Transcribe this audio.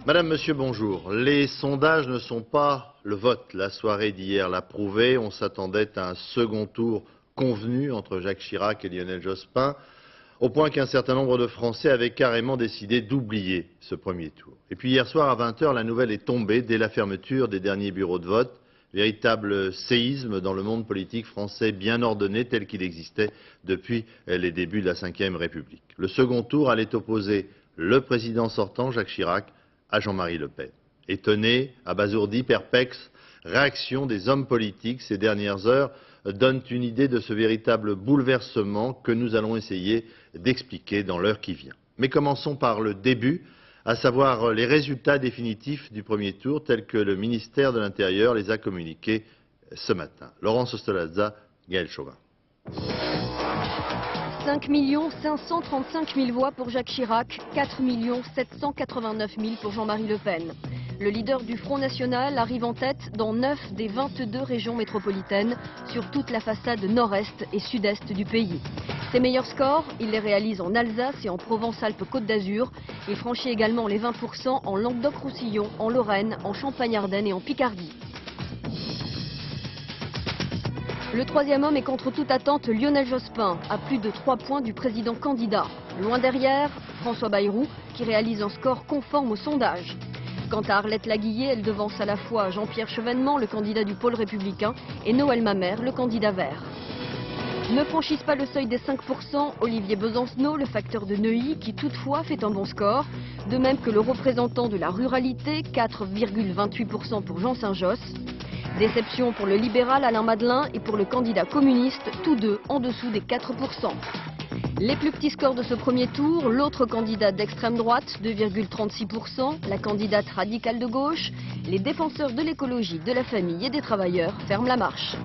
Madame, Monsieur, bonjour. Les sondages ne sont pas le vote. La soirée d'hier l'a prouvé. On s'attendait à un second tour convenu entre Jacques Chirac et Lionel Jospin, au point qu'un certain nombre de Français avaient carrément décidé d'oublier ce premier tour. Et puis hier soir à 20 h, la nouvelle est tombée dès la fermeture des derniers bureaux de vote. Véritable séisme dans le monde politique français bien ordonné tel qu'il existait depuis les débuts de la Ve République. Le second tour allait opposer le président sortant, Jacques Chirac, à Jean-Marie Le Pen. Étonné, abasourdi, perplexe, réaction des hommes politiques ces dernières heures donnent une idée de ce véritable bouleversement que nous allons essayer d'expliquer dans l'heure qui vient. Mais commençons par le début, à savoir les résultats définitifs du premier tour tels que le ministère de l'Intérieur les a communiqués ce matin. Laurence Ostolazza, Gaël Chauvin. 5 535 000 voix pour Jacques Chirac, 4 789 000 pour Jean-Marie Le Pen. Le leader du Front National arrive en tête dans 9 des 22 régions métropolitaines sur toute la façade nord-est et sud-est du pays. Ses meilleurs scores, il les réalise en Alsace et en Provence-Alpes-Côte d'Azur. Il franchit également les 20% en Languedoc-Roussillon, en Lorraine, en Champagne-Ardenne et en Picardie. Le troisième homme est contre toute attente Lionel Jospin, à plus de 3 points du président candidat. Loin derrière, François Bayrou, qui réalise un score conforme au sondage. Quant à Arlette Laguillet, elle devance à la fois Jean-Pierre Chevènement, le candidat du pôle républicain, et Noël Mamère, le candidat vert. Ne franchissent pas le seuil des 5% Olivier Besancenot, le facteur de Neuilly, qui toutefois fait un bon score. De même que le représentant de la ruralité, 4,28% pour Jean Saint-Josse. Déception pour le libéral Alain Madelin et pour le candidat communiste, tous deux en dessous des 4%. Les plus petits scores de ce premier tour, l'autre candidat d'extrême droite, 2,36%, la candidate radicale de gauche, les défenseurs de l'écologie, de la famille et des travailleurs ferment la marche.